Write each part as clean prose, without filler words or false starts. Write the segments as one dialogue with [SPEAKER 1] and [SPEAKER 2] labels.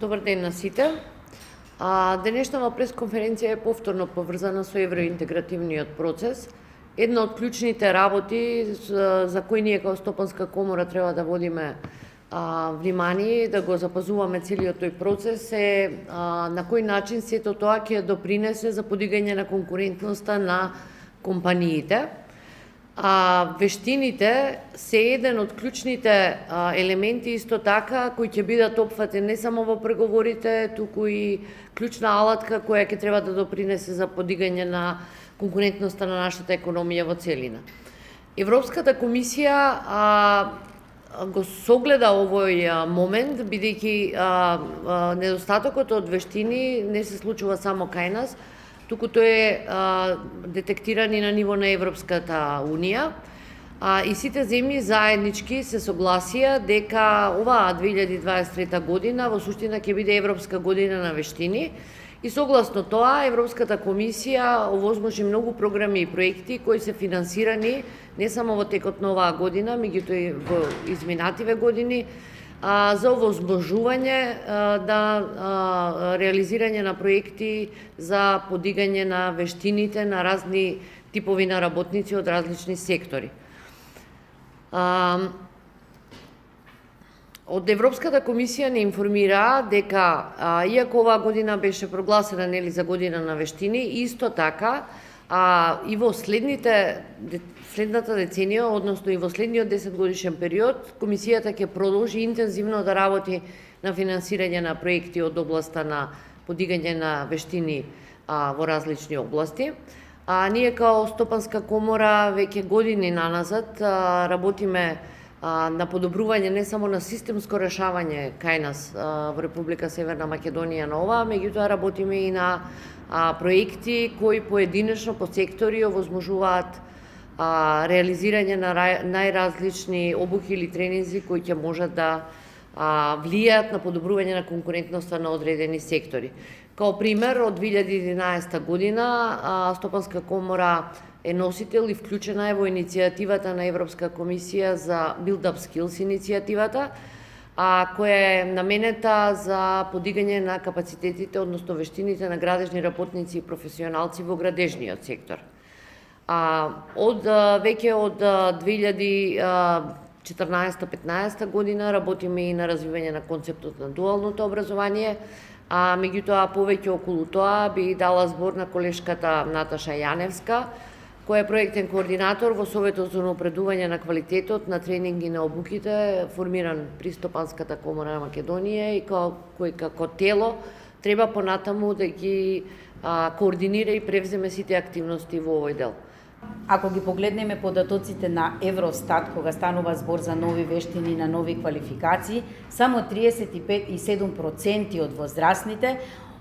[SPEAKER 1] Добар ден на сите. Денешната пресконференција е повторно поврзана со евроинтегративниот процес. Една од клучните работи за кои ние како Стопанска комора треба да водиме внимание и да го запазуваме целиот тој процес е на кој начин сето тоа ќе допринесе за подигање на конкурентноста на компаниите. Вештините се еден од клучните елементи исто така кои ќе бидат опфатени не само во преговорите, туку и клучна алатка која ќе треба да допринесе за подигање на конкурентноста на нашата економија во целина. Европската комисија го согледа овој момент, бидејќи недостатокот од вештини не се случува само кај нас, туку тој е детектиран и на ниво на Европската Унија. И сите земји заеднички се согласија дека оваа 2023 година во суштина ќе биде Европска година на вештини и согласно тоа Европската комисија овозможи многу програми и проекти кои се финансирани не само во текот на оваа година, меѓутоа и во изминативе години, за овозможување реализирање на проекти за подигање на вештините на разни типови на работници од различни сектори. Од Европската комисија не информира дека иако оваа година беше прогласена за година на вештини, исто така и во следната деценија, односно и во следниот 10-годишен период, комисијата ќе продолжи интензивно да работи на финансирање на проекти од областа на подигање на вештини во различни области. Ние као Стопанска комора веќе години наназад работиме на подобрување не само на системско решавање кај нас во Република Северна Македонија на ова, меѓутоа работиме и на проекти кои поединечно по сектори овозможуваат реализирање на најразлични обуки или тренинзи кои ќе можат да влијаат на подобрување на конкурентноста на одредени сектори. Као пример, од 2011 година Стопанска комора е носител и вклучена е во иницијативата на Европска комисија за Build Up Skills иницијативата, која е наменета за подигање на капацитетите, односно вештините на градежни работници и професионалци во градежниот сектор. Веќе од 2014-15 година работиме и на развивање на концептот на дуалното образование, меѓутоа повеќе околу тоа би дала збор на колешката Наташа Јаневска, која е проектен координатор во Советот за унапредување на квалитетот на тренинги на обуките, формиран при Стопанската комора на Македонија и кој како тело треба понатаму да ги координира и превземе сите активности во овој дел.
[SPEAKER 2] Ако ги погледнеме податоците на Евростат, кога станува збор за нови вештини на нови квалификации, само 35,7% од возрастните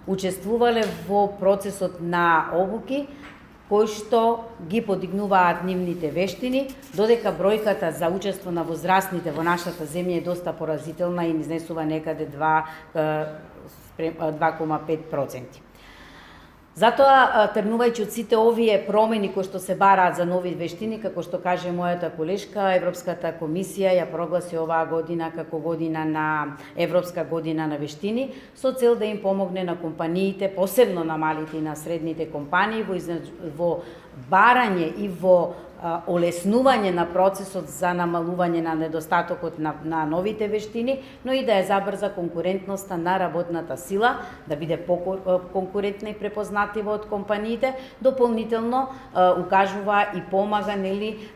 [SPEAKER 2] учествувале во процесот на обуки, кои што ги подигнуваат нивните вештини, додека бројката за учество на возрастните во нашата земја е доста поразителна и изнесува некаде 2,5%. Затоа, тргнувајќи од сите овие промени кои што се бараат за нови вештини, како што каже мојата колешка, Европската комисија ја прогласи оваа година како година на Европска година на вештини, со цел да им помогне на компаниите, посебно на малите и на средните компании, во барање и во олеснување на процесот за намалување на недостатокот на новите вештини, но и да ја забрза конкурентноста на работната сила, да биде поконкурентна и препознатлива од компаниите, дополнително укажува и помага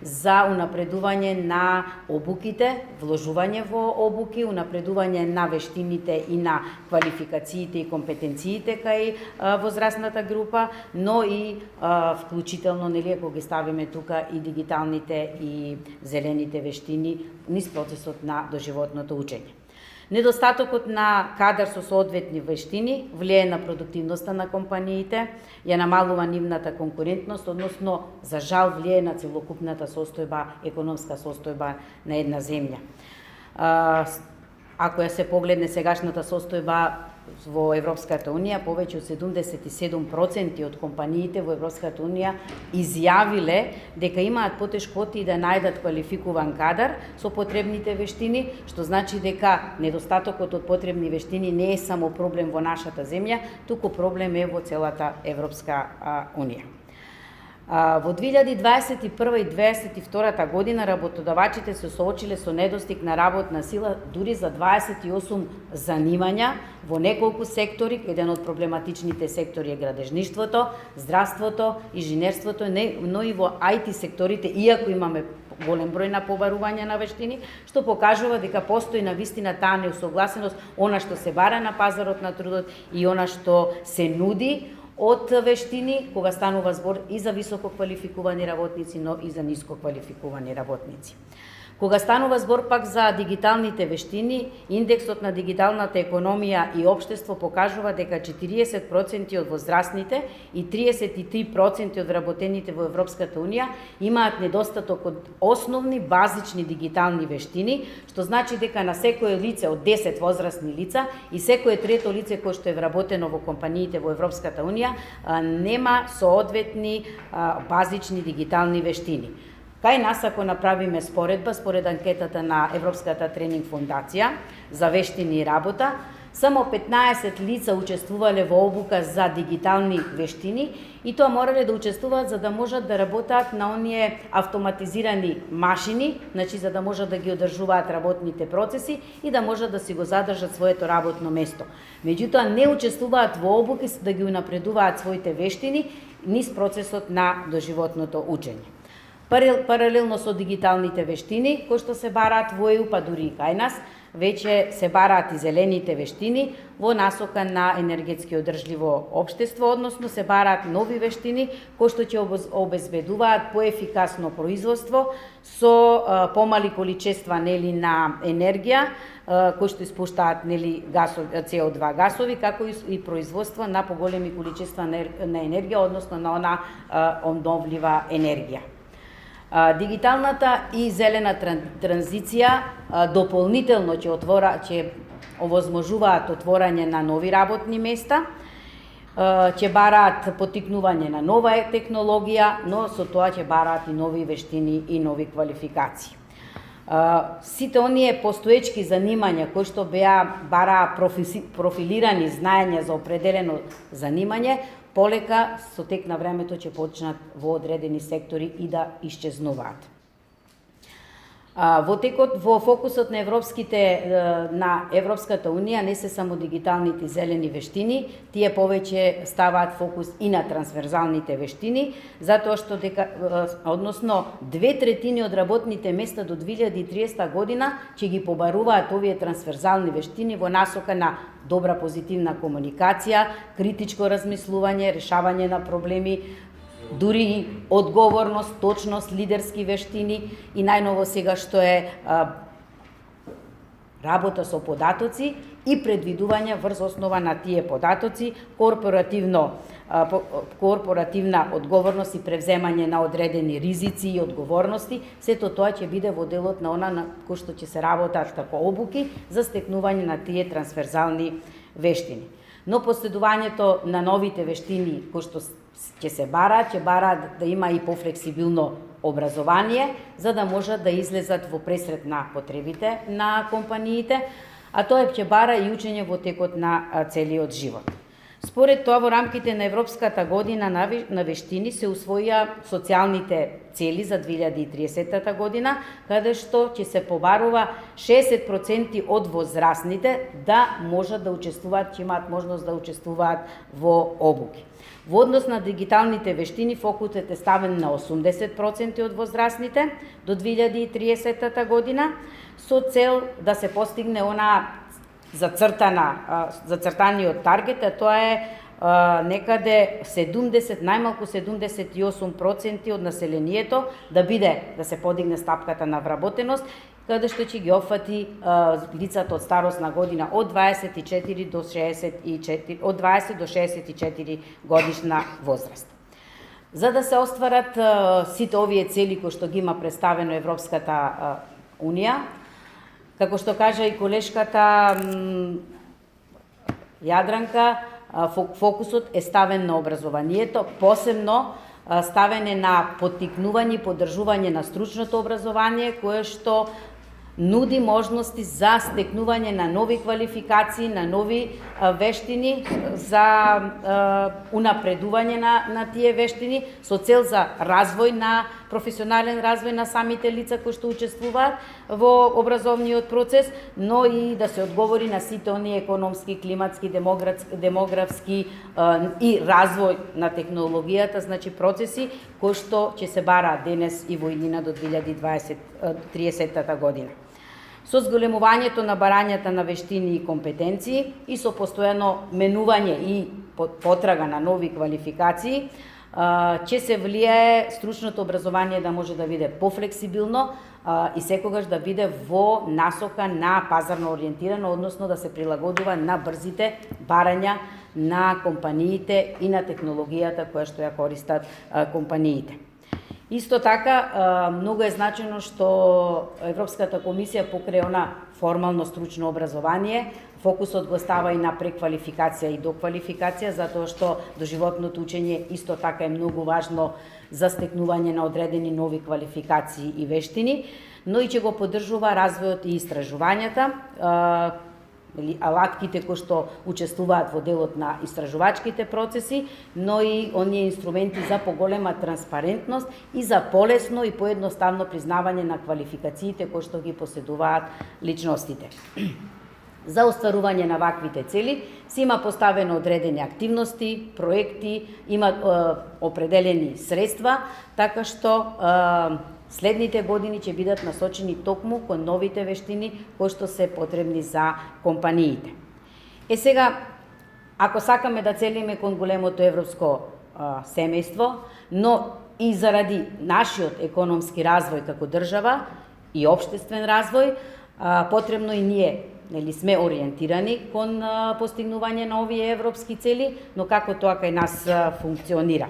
[SPEAKER 2] за унапредување на обуките, вложување во обуки, унапредување на вештините и на квалификациите и компетенциите кај возрастната група, но и вклучително, ако ги ставиме тука и дигиталните и зелените вештини низ процесот на доживотното учење. Недостатокот на кадар со соодветни вештини влијае на продуктивноста на компаниите, ја намалува нивната конкурентност, односно за жал влијае на целокупната состојба, економска состојба на една земја. Ако ја се погледне сегашната состојба, во Европската Унија, повеќе од 77% од компаниите во Европската Унија изјавиле дека имаат потешкоти да најдат квалификуван кадар со потребните вештини, што значи дека недостатокот од потребни вештини не е само проблем во нашата земја, туку проблем е во целата Европска Унија. Во 2021 и 2022 година работодавачите се соочиле со недостиг на работна сила дури за 28 занимања во неколку сектори. Еден од проблематичните сектори е градежништвото, здравството, инженерството, но и во IT секторите, иако имаме голем број на побарување на вештини, што покажува дека постои навистина таа неусогласеност, она што се бара на пазарот на трудот и она што се нуди од вештини, кога станува збор и за високо квалификувани работници, но и за ниско квалификувани работници. Кога станува збор пак за дигиталните вештини, индексот на дигиталната економија и општество покажува дека 40% од возрастните и 33% од вработените во Европската Унија имаат недостаток од основни базични дигитални вештини, што значи дека на секое лице од 10 возрастни лица и секое трето лице кое што е вработено во компаниите во Европската Унија нема соодветни базични дигитални вештини. Кај нас, ако направиме споредба, според анкетата на Европската тренинг фондација за вештини и работа, само 15 лица учествувале во обука за дигитални вештини и тоа морале да учествуваат за да можат да работат на оние автоматизирани машини, значи за да можат да ги одржуваат работните процеси и да можат да си го задржат своето работно место. Меѓутоа не учествуваат во обуки да ги унапредуваат своите вештини низ процесот на доживотното учење. Паралелно со дигиталните вештини, кои што се бараат во ЕУ, па дури и кај нас, веќе се бараат и зелените вештини во насока на енергетски одржливо општество, односно се бараат нови вештини кои што ќе обезбедуваат поефикасно производство со помали количества на енергија, кои што испуштаат CO2 гасови, како и производство на поголеми количества на енергија, односно на она обновлива енергија. Дигиталната и зелена транзиција дополнително ќе овозможуваат отворање на нови работни места, ќе бараат потикнување на нова технологија, но со тоа ќе бараат и нови вештини и нови квалификации. Сите оние постоечки занимања кои што бараа профилирани знаења за определено занимање, полека со тек на времето ќе почнат во одредени сектори и да исчезнуваат. Во фокусот на Европската Унија не се само дигиталните и зелени вештини, тие повеќе ставаат фокус и на трансверзалните вештини, затоа што односно 2/3 од работните места до 2030 година ќе ги побаруваат овие трансверзални вештини во насока на добра позитивна комуникација, критичко размислување, решавање на проблеми, дури одговорност, точност, лидерски вештини и најново сега што е работа со податоци и предвидување врз основа на тие податоци, корпоративна одговорност и превземање на одредени ризици и одговорности, сето тоа ќе биде во делот на она на кој што ќе се работат како обуки за стекнување на тие трансверзални вештини. Но последувањето на новите вештини кои што ќе се бараат да има и пофлексибилно образование, за да можат да излезат во пресрет на потребите на компаниите, а тоа ќе бара и учење во текот на целиот живот. Според тоа, во рамките на Европската година на вештини се усвоија социјалните цели за 2030 година, каде што ќе се побарува 60% од возрастните да можат да учествуваат, ќе имаат можност да учествуваат во обуки. Во однос на дигиталните вештини, фокусот е ставен на 80% од возрастните до 2030 година, со цел да се постигне она зацртаниот таргет, а тоа е некаде 70, најмалку 78% од населението да се подигне стапката на вработеност, каде што ќе ги опфати лицата од старосна година од 24 до 64, од 20 до 64 годишна возраст. За да се остварат сите овие цели кои што ги има представено Европската Унија, како што кажа и колешката, Јадранка, фокусот е ставен на образованието, посебно ставен е на поттикнување и поддржување на стручното образование, кое што нуди можности за стекнување на нови квалификации, на нови вештини, за унапредување на тие вештини, со цел за развој на професионален развој на самите лица кои што учествуваат во образовниот процес, но и да се одговори на сите оние економски, климатски, демографски и развој на технологијата, значи процеси кои што ќе се бараат денес и во иднина до 2030 година. Со зголемувањето на барањата на вештини и компетенции и со постојано менување и потрага на нови квалификации, ќе се влијае стручното образование да може да биде пофлексибилно и секогаш да биде во насока на пазарно ориентирано, односно да се прилагодува на брзите барања на компаниите и на технологијата која што ја користат компаниите. Исто така, многу е значено што Европската комисија покрај она формално стручно образование, фокусот го става и на преквалификација и доквалификација, затоа што доживотното учење исто така е многу важно за стекнување на одредени нови квалификации и вештини, но и ќе го поддржува развојот и истражувањата, алатките кои што учествуваат во делот на истражувачките процеси, но и оние инструменти за поголема транспарентност и за полесно и поедноставно признавање на квалификациите кои што ги поседуваат личностите. За остварување на ваквите цели се има поставено одредени активности, проекти, има определени средства, така што следните години ќе бидат насочени токму кон новите вештини кои што се потребни за компаниите. Сега, ако сакаме да целиме кон големото европско семејство, но и заради нашиот економски развој како држава и општествен развој, потребно и ние сме ориентирани кон постигнување на овие европски цели, но како тоа кај нас функционира.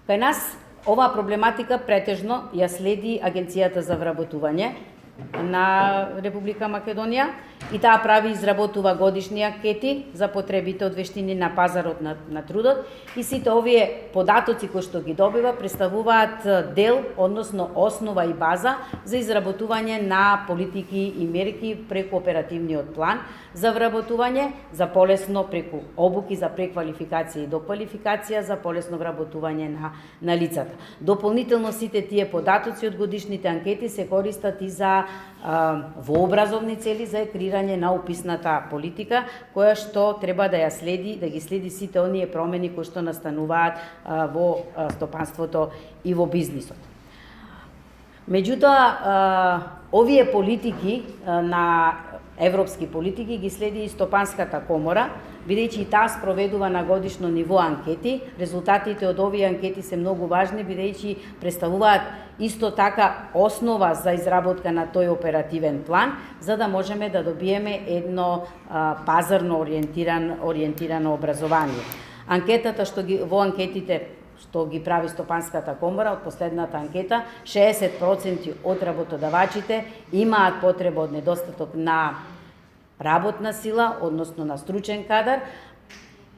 [SPEAKER 2] Кај нас оваа проблематика претежно ја следи Агенцијата за вработување на Република Македонија и таа прави изработува годишни анкети за потребите од вештини на пазарот на трудот и сите овие податоци кои што ги добива представуваат дел, односно основа и база за изработување на политики и мерки преку оперативниот план за вработување, за полесно преку обуки за преквалификација и доквалификација, за полесно вработување на лицата. Дополнително сите тие податоци од годишните анкети се користат и за во образовни цели за креирање на уписната политика, која што треба да ја следи, да ги следи сите оние промени кои што настануваат во стопанството и во бизнисот. Меѓутоа, овие политики на европски политики ги следи и Стопанската комора, бидејќи и таа спроведува на годишно ниво анкети. Резултатите од овие анкети се многу важни, бидејќи представуваат исто така основа за изработка на тој оперативен план, за да можеме да добиеме едно пазарно ориентирано образование. Анкетата во анкетите што ги прави Стопанската комора, од последната анкета, 60% од работодавачите имаат потреба од недостаток на работна сила, односно на стручен кадар,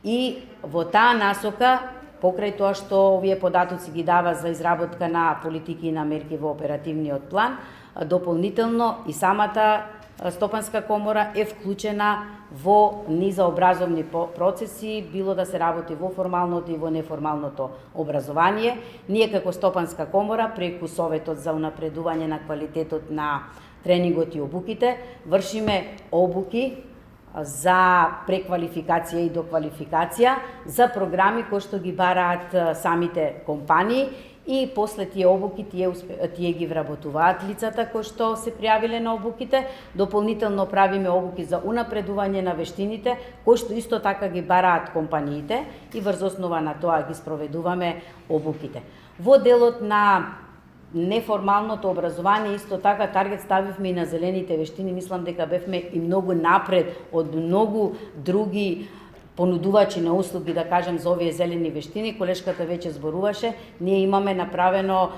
[SPEAKER 2] и во таа насока, покрај тоа што овие податоци ги дава за изработка на политики и на мерки во оперативниот план, дополнително и самата Стопанска комора е вклучена во низа образовни процеси, било да се работи во формалното и во неформалното образование. Ние како Стопанска комора, преку Советот за унапредување на квалитетот на тренингот и обуките, вршиме обуки за преквалификација и доквалификација за програми кои што ги бараат самите компании и после тие обуки тие ги вработуваат лицата кои што се пријавиле на обуките. Дополнително правиме обуки за унапредување на вештините кои што исто така ги бараат компаниите и врз основа на тоа ги спроведуваме обуките. Во делот на неформалното образование исто така таргет ставивме и на зелените вештини. Мислам дека бевме и многу напред од многу други понудувачи на услуги, да кажем, за овие зелени вештини. Колешката веќе зборуваше, ние имаме направено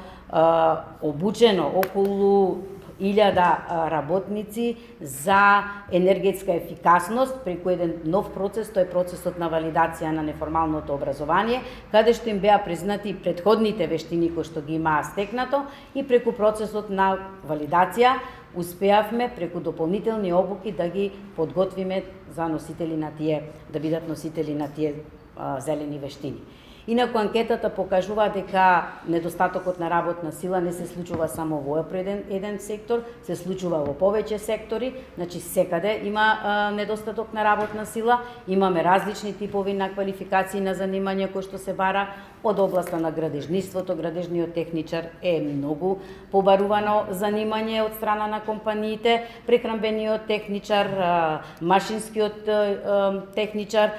[SPEAKER 2] обучено околу 10.000 работници за енергетска ефикасност преку еден нов процес, тој е процесот на валидација на неформалното образование, каде што им беа признати претходните вештини кои што ги имаа стекнато и преку процесот на валидација успеавме преку дополнителни обуки да ги подготвиме за носители на тие, да бидат носители на тие зелени вештини. Инаку анкетата покажува дека недостатокот на работна сила не се случува само во еден сектор, се случува во повеќе сектори, значи секаде има недостаток на работна сила, имаме различни типови на квалификации на занимања кои што се бара од областа на градежниството, градежниот техничар е многу побарувано занимање од страна на компаниите, прехранбениот техничар, машинскиот техничар,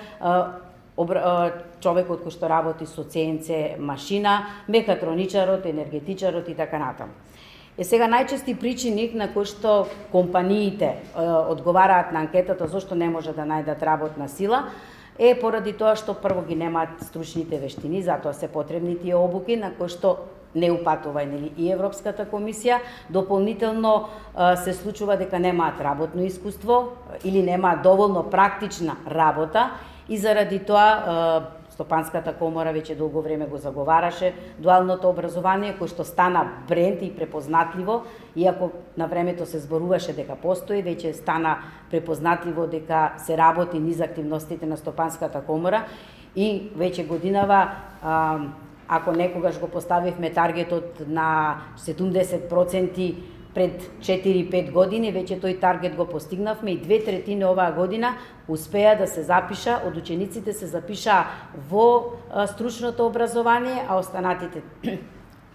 [SPEAKER 2] човекот кој што работи со ЦНЦ машина, мекатроничарот, енергетичарот и така натаму. Сега најчести причини на кои што компаниите одговараат на анкетата зошто не може да најдат работна сила е поради тоа што прво ги немаат стручните вештини, затоа се потребни тие обуки на кои што не упатува и Европската комисија, дополнително се случува дека немаат работно искуство или немаат доволно практична работа и заради тоа Стопанската комора веќе долго време го заговараше дуалното образование кој што стана бренд и препознатливо, иако на времето се зборуваше дека постои, веќе стана препознатливо дека се работи низ активностите на Стопанската комора и веќе годинава ако некогаш го поставивме таргетот на 70% пред 4-5 години, веќе тој таргет го постигнавме и 2/3 оваа година успеа да се запиша, од учениците се запиша во стручното образование, а останатите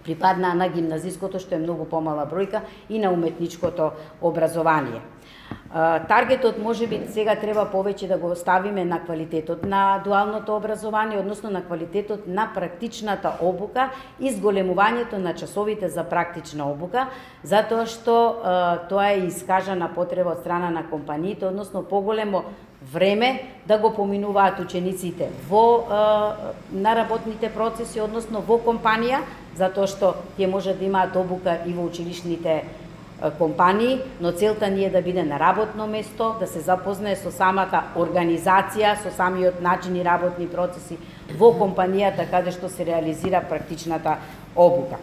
[SPEAKER 2] припаднаа на гимназиското, што е многу помала бројка, и на уметничкото образование. Таргетот може би сега треба повеќе да го ставиме на квалитетот на дуалното образование, односно на квалитетот на практичната обука и зголемувањето на часовите за практична обука, затоа што тоа е искажана потреба од страна на компаниите, односно поголемо време да го поминуваат учениците на работните процеси, односно во компанија, затоа што тие може да имаат обука и во училишните компании, но целта ни е да биде на работно место, да се запознае со самата организација, со самиот начин и работни процеси во компанијата каде што се реализира практичната обука.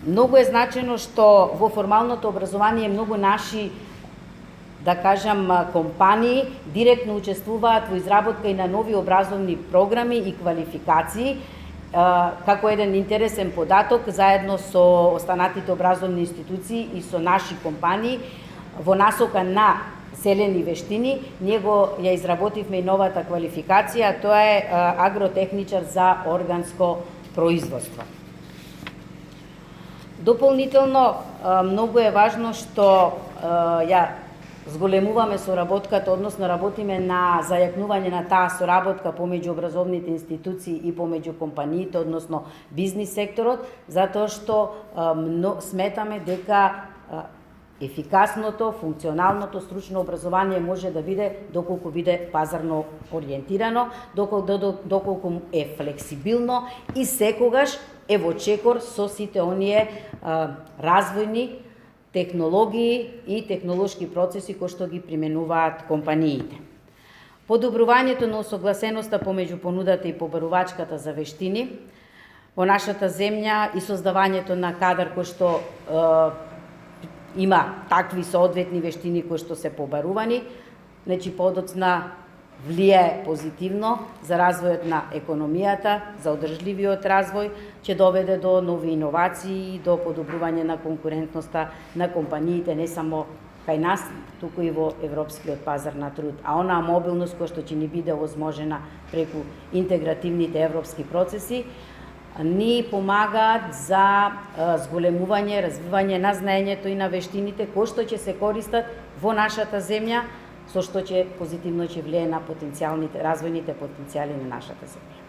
[SPEAKER 2] Многу е значено што во формалното образование многу наши, да кажам, компании директно учествуваат во изработка и на нови образовни програми и квалификации. Како еден интересен податок, заедно со останатите образовни институции и со наши компании, во насока на зелени вештини, ние ја изработивме и новата квалификација, тоа е агротехничар за органско производство. Дополнително, многу е важно што ја зголемуваме соработката, односно работиме на зајакнување на таа соработка помеѓу образовните институции и помеѓу компаниите, односно бизнис секторот, затоа што сметаме дека ефикасното, функционалното стручно образование може да биде доколку биде пазарно ориентирано, доколку е флексибилно и секогаш е во чекор со сите оние развојни технологии и технолошки процеси кои што ги применуваат компаниите. Подобрувањето на усогласеноста помеѓу понудата и побарувачката за вештини во нашата земја и создавањето на кадар кој што има такви соодветни вештини кои што се побарувани, значи подоцна влијае позитивно за развојот на економијата, за одржливиот развој, ќе доведе до нови иновации, до подобрување на конкурентноста на компаниите не само кај нас, туку и во европскиот пазар на труд. А онаа мобилност која што ќе ни биде возможена преку интегративните европски процеси, ни помагаат за зголемување, развивање на знаењето и на вештините кои што ќе се користат во нашата земја, со што ќе позитивно влијае на развојните потенцијали на нашата земја.